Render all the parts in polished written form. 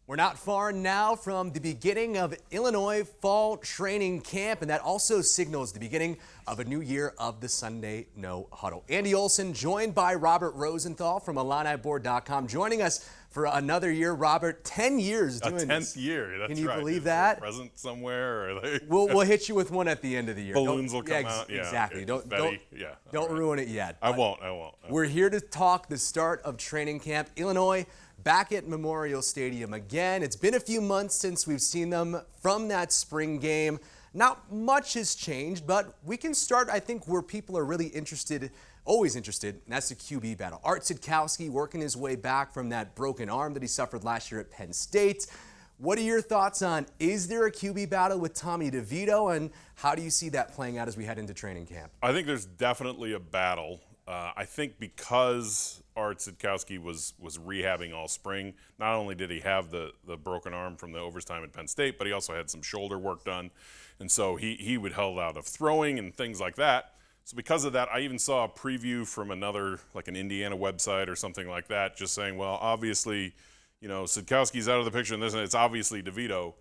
We're not far now from the beginning of Illinois fall training camp, and that also signals the beginning of a new year of the Sunday No Huddle. Andy Olson, joined by Robert Rosenthal from IlliniBoard.com, joining us for another year. Robert, 10 years doing this. A 10th year, that's right. Can you believe Is that? there a present somewhere? Or We'll hit you with one at the end of the year. Balloons will come out. Yeah, exactly. don't Ruin it yet. I won't. We're here to talk the start of training camp. Illinois back at Memorial Stadium again. It's been a few months since we've seen them from that spring game. Not much has changed, but we can start, I think, where people are really always interested, and that's the QB battle. Art Sitkowski working his way back from that broken arm that he suffered last year at Penn State. What are your thoughts on, is there a QB battle with Tommy DeVito, and how do you see that playing out as we head into training camp? I think there's definitely a battle. I think because Art Sitkowski was rehabbing all spring, not only did he have the broken arm from the overtime at Penn State, but he also had some shoulder work done. And so he would held out of throwing and things like that. So because of that, I even saw a preview from another, like an Indiana website or something like that, just saying, well, obviously, you know, Sitkowski's out of the picture and it's obviously DeVito.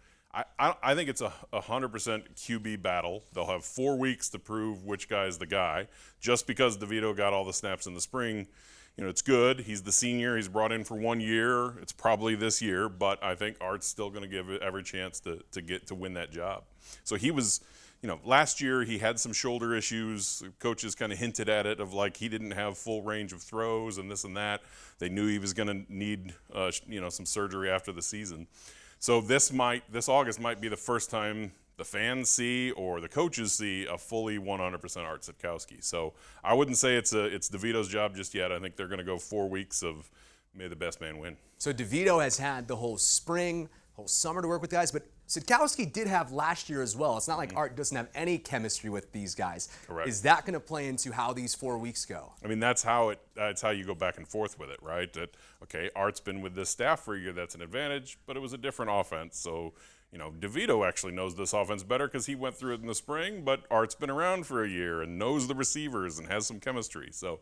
I think it's a 100% QB battle. They'll have 4 weeks to prove which guy's the guy. Just because DeVito got all the snaps in the spring, you know, it's good. He's the senior. He's brought in for 1 year. It's probably this year, but I think Art's still going to give it every chance to win that job. So he was, you know, last year he had some shoulder issues. Coaches kind of hinted at it of like he didn't have full range of throws and this and that. They knew he was going to need, you know, some surgery after the season. So this August might be the first time the fans see or the coaches see a fully 100% Art Sitkowski. So I wouldn't say it's DeVito's job just yet. I think they're going to go 4 weeks of may the best man win. So DeVito has had the whole spring, whole summer to work with guys, but Sitkowski did have last year as well. It's not like Art doesn't have any chemistry with these guys. Correct. Is that going to play into how these 4 weeks go? I mean, that's how you go back and forth with it, right? That, okay, Art's been with this staff for a year, that's an advantage, but it was a different offense. So, you know, DeVito actually knows this offense better because he went through it in the spring, but Art's been around for a year and knows the receivers and has some chemistry. So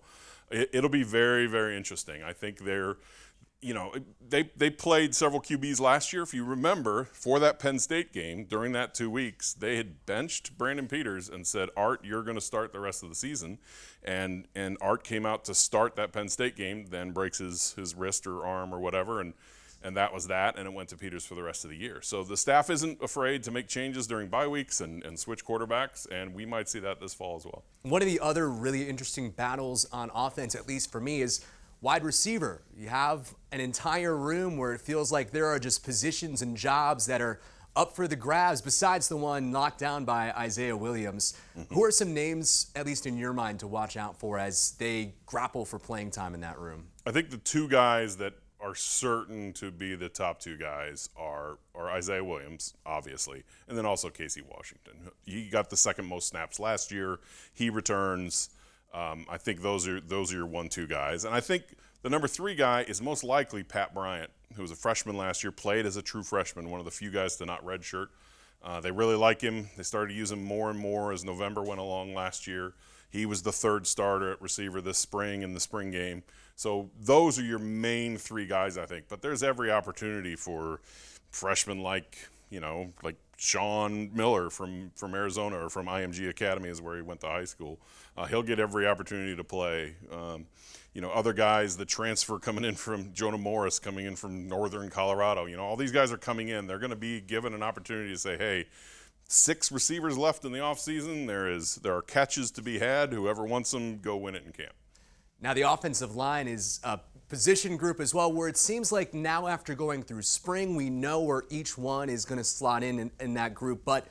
it'll be very, very interesting. I think you know, they played several QBs last year. If you remember, for that Penn State game, during that 2 weeks, they had benched Brandon Peters and said, Art, you're going to start the rest of the season. And Art came out to start that Penn State game, then breaks his wrist or arm or whatever, and that was that, and it went to Peters for the rest of the year. So the staff isn't afraid to make changes during bye weeks and switch quarterbacks, and we might see that this fall as well. One of the other really interesting battles on offense, at least for me, is wide receiver. You have an entire room where it feels like there are just positions and jobs that are up for the grabs besides the one knocked down by Isaiah Williams. Mm-hmm. Who are some names, at least in your mind, to watch out for as they grapple for playing time in that room? I think the two guys that are certain to be the top two guys are Isaiah Williams, obviously, and then also Casey Washington. He got the second most snaps last year. He returns. I think those are your 1-2 guys. And I think the number 3 guy is most likely Pat Bryant, who was a freshman last year, played as a true freshman, one of the few guys to not redshirt. They really like him. They started to use him more and more as November went along last year. He was the third starter at receiver this spring in the spring game. So those are your main 3 guys, I think. But there's every opportunity for freshmen like Sean Miller from Arizona or from IMG Academy is where he went to high school. He'll get every opportunity to play. Other guys, the transfer coming in from Jonah Morris, coming in from Northern Colorado, all these guys are coming in. They're going to be given an opportunity to say, hey, 6 receivers left in the offseason. There are catches to be had. Whoever wants them, go win it in camp. Now, the offensive line is a position group as well, where it seems like now after going through spring, we know where each one is going to slot in that group, but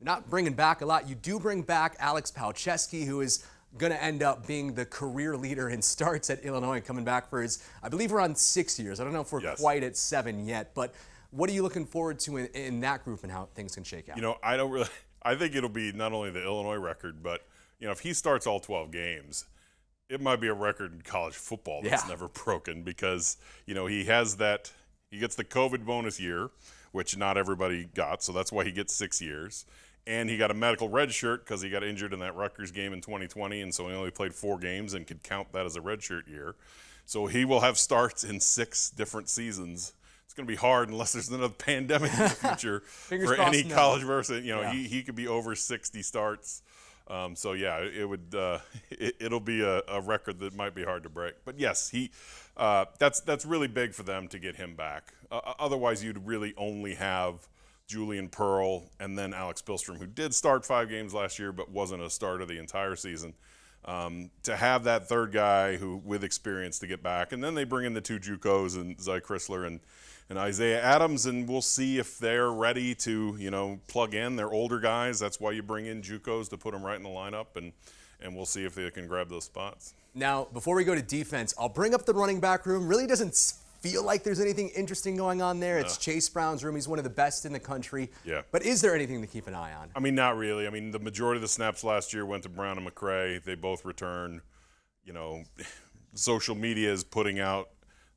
not bringing back a lot. You do bring back Alex Palczewski, who is going to end up being the career leader in starts at Illinois, coming back for his, I believe we're on 6 years. I don't know if we're quite at 7 yet, but what are you looking forward to in that group and how things can shake out? I think it'll be not only the Illinois record, but if he starts all 12 games, it might be a record in college football that's never broken because, he gets the COVID bonus year, which not everybody got, so that's why he gets 6 years. And he got a medical red shirt because he got injured in that Rutgers game in 2020, and so he only played 4 games and could count that as a red shirt year. So he will have starts in 6 different seasons. It's it's going to be hard unless there's another pandemic in the future for crossed, any no. college person. Yeah. He could be over 60 starts. So yeah, it would it'll be a record that might be hard to break. But yes, that's really big for them to get him back. Otherwise, you'd really only have Julian Pearl and then Alex Pihlstrom, who did start 5 games last year but wasn't a starter the entire season. To have that third guy who with experience to get back, and then they bring in the 2 JUCOs and Zy Chrysler and Isaiah Adams, and we'll see if they're ready to plug in. They're older guys. That's why you bring in JUCOs to put them right in the lineup, and we'll see if they can grab those spots. Now, before we go to defense, I'll bring up the running back room. Really doesn't feel like there's anything interesting going on there. It's Chase Brown's room. He's one of the best in the country. Yeah. But is there anything to keep an eye on? I mean, not really. I mean, the majority of the snaps last year went to Brown and McCray. They both returned. Social media is putting out,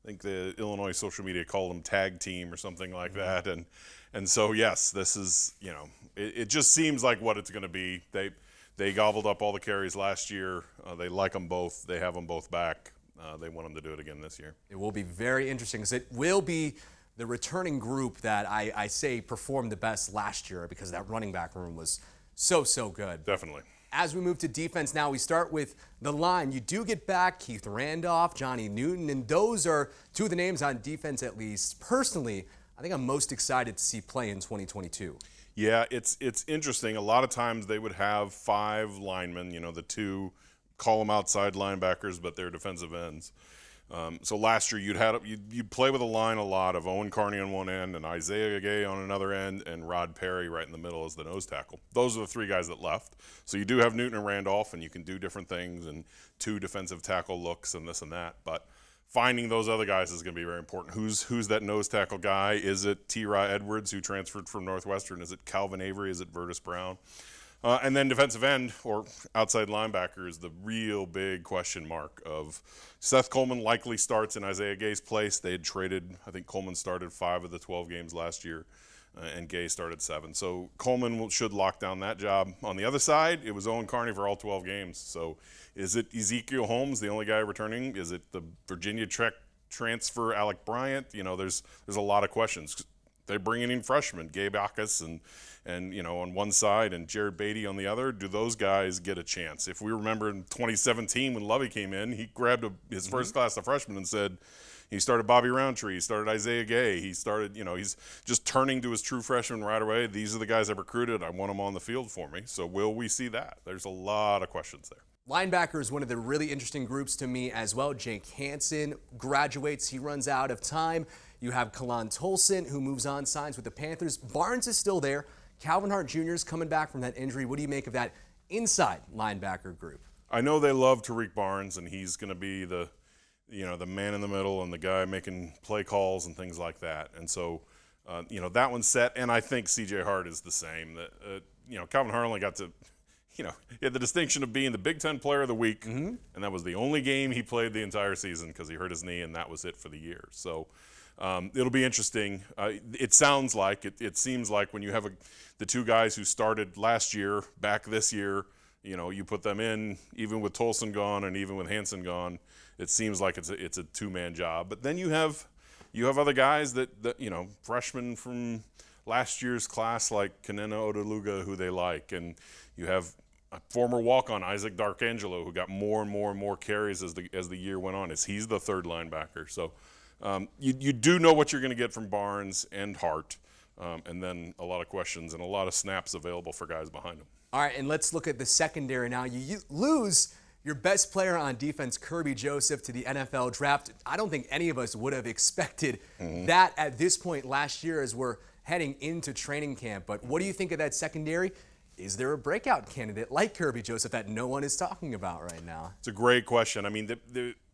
I think the Illinois social media called them tag team or something like that. And so, yes, this is, it just seems like what it's going to be. They gobbled up all the carries last year. They like them both. They have them both back. They want them to do it again this year. It will be very interesting because it will be the returning group that I say performed the best last year because that running back room was so good. Definitely. As we move to defense now, we start with the line. You do get back Keith Randolph, Johnny Newton, and those are 2 of the names on defense at least. Personally, I think I'm most excited to see play in 2022. Yeah, it's interesting. A lot of times they would have 5 linemen, the 2 call them outside linebackers, but they're defensive ends. So last year you'd play with a line a lot of Owen Carney on one end and Isaiah Gay on another end and Rod Perry right in the middle as the nose tackle. Those are the 3 guys that left. So you do have Newton and Randolph, and you can do different things and 2 defensive tackle looks and this and that. But finding those other guys is going to be very important. Who's that nose tackle guy? Is it T-Raw Edwards, who transferred from Northwestern? Is it Calvin Avery? Is it Vertus Brown? And then defensive end or outside linebacker is the real big question mark of Seth Coleman likely starts in Isaiah Gay's place. They had traded, I think Coleman started 5 of the 12 games last year, and Gay started 7. So Coleman should lock down that job. On the other side, it was Owen Carney for all 12 games. So is it Ezekiel Holmes, the only guy returning? Is it the Virginia Tech transfer Alec Bryant? There's a lot of questions. They're bringing in freshmen, Gabe Bacchus and on one side and Jared Beatty on the other. Do those guys get a chance? If we remember in 2017 when Lovey came in, he grabbed his first class of freshmen and said he started Bobby Roundtree, he started Isaiah Gay, he started, he's just turning to his true freshman right away. These are the guys I've recruited. I want them on the field for me. So will we see that? There's a lot of questions there. Linebacker is one of the really interesting groups to me as well. Jake Hansen graduates. He runs out of time. You have Kalon Tolson, who moves on, signs with the Panthers. Barnes is still there. Calvin Hart Jr. is coming back from that injury. What do you make of that inside linebacker group? I know they love Tariq Barnes, and he's going to be the man in the middle and the guy making play calls and things like that. And so, that one's set. And I think C.J. Hart is the same. Calvin Hart only got to, he had the distinction of being the Big Ten Player of the Week, and that was the only game he played the entire season because he hurt his knee, and that was it for the year. So it'll be interesting. It sounds like, it seems like when you have the 2 guys who started last year back this year, you put them in, even with Tolson gone and even with Hansen gone, it seems like it's a 2-man job. But then you have other guys that freshmen from last year's class like Kanena Odeluga who they like, and you have a former walk-on Isaac Darkangelo who got more and more and more carries as the year went on, as he's the 3rd linebacker. So you do know what you're going to get from Barnes and Hart, and then a lot of questions and a lot of snaps available for guys behind them. All right, and let's look at the secondary now. You lose your best player on defense, Kirby Joseph, to the NFL draft. I don't think any of us would have expected that at this point last year as we're heading into training camp. But what do you think of that secondary? Is there a breakout candidate like Kirby Joseph that no one is talking about right now? It's a great question. I mean,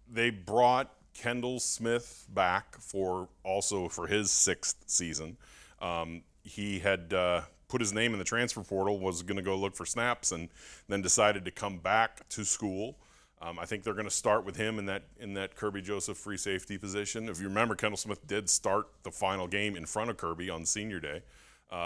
they brought Kendall Smith back for his 6th season. He had put his name in the transfer portal, was going to go look for snaps, and then decided to come back to school. I think they're going to start with him in that Kirby Joseph free safety position. If you remember, Kendall Smith did start the final game in front of Kirby on Senior Day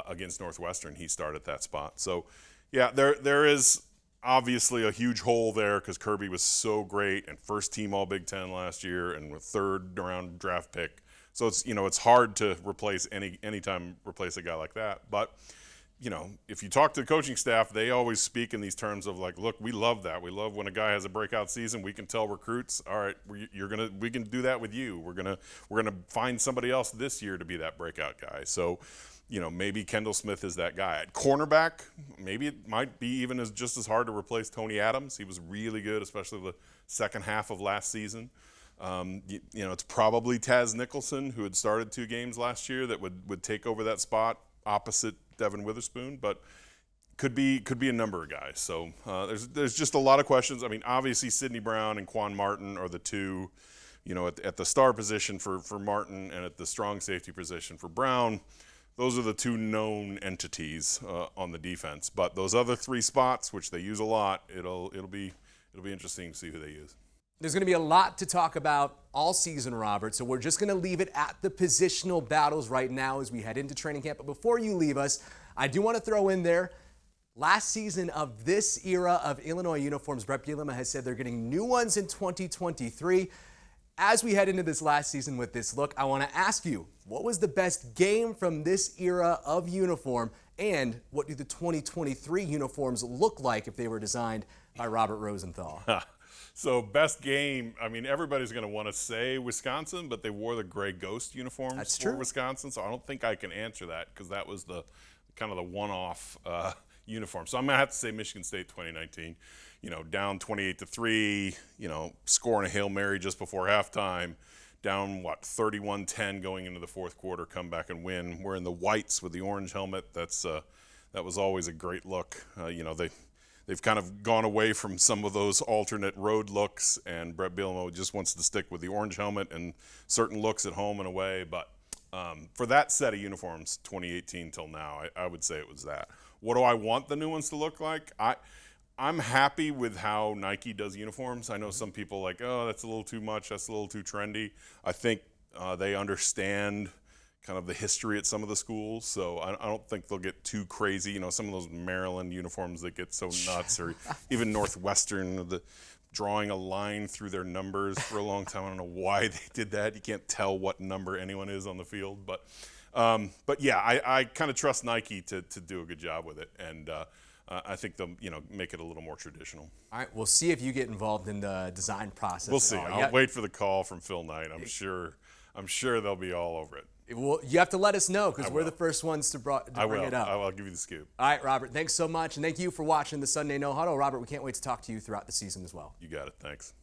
against Northwestern. He started that spot. So, yeah, there is obviously a huge hole there because Kirby was so great and first team All Big Ten last year and with 3rd round draft pick. So it's hard to replace anytime replace a guy like that. But if you talk to the coaching staff, they always speak in these terms of like, look, we love that. We love when a guy has a breakout season. We can tell recruits, all right, we can do that with you. We're gonna find somebody else this year to be that breakout guy. So, maybe Kendall Smith is that guy. At cornerback, maybe it might be even just as hard to replace Tony Adams. He was really good, especially the second half of last season. It's probably Taz Nicholson, who had started 2 games last year, that would take over that spot opposite Devin Witherspoon, but could be a number of guys. So there's just a lot of questions. I mean, obviously Sidney Brown and Quan Martin are the two, at the star position for Martin and at the strong safety position for Brown. Those are the 2 known entities on the defense. But those other 3 spots, which they use a lot, it'll be interesting to see who they use. There's going to be a lot to talk about all season, Robert, so we're just going to leave it at the positional battles right now as we head into training camp. But before you leave us, I do want to throw in there, last season of this era of Illinois uniforms, Brett Bielema has said they're getting new ones in 2023. As we head into this last season with this look, I want to ask you, what was the best game from this era of uniform, and what do the 2023 uniforms look like if they were designed by Robert Rosenthal? So best game, I mean, everybody's going to want to say Wisconsin, but they wore the gray ghost uniforms for Wisconsin, so I don't think I can answer that because that was the kind of the one-off uniform. So I'm going to have to say Michigan State 2019, down 28-3, scoring a Hail Mary just before halftime, down, 31-10 going into the fourth quarter, come back and win. We're in the whites with the orange helmet. That was always a great look. They've kind of gone away from some of those alternate road looks, and Brett Bielema just wants to stick with the orange helmet and certain looks at home and away. But for that set of uniforms, 2018 till now, I would say it was that. What do I want the new ones to look like? I'm happy with how Nike does uniforms. I know some people like, oh, that's a little too much, that's a little too trendy. I think they understand kind of the history at some of the schools, so I don't think they'll get too crazy. Some of those Maryland uniforms that get so nuts, or even Northwestern, drawing a line through their numbers for a long time. I don't know why they did that. You can't tell what number anyone is on the field, but yeah, I kind of trust Nike to do a good job with it, and I think they'll make it a little more traditional. All right, we'll see if you get involved in the design process. We'll see. I'll wait for the call from Phil Knight. I'm sure they'll be all over it. Well, you have to let us know because we're the first ones to bring it up. I'll give you the scoop. All right, Robert, thanks so much. And thank you for watching the Sunday No Huddle. Robert, we can't wait to talk to you throughout the season as well. You got it. Thanks.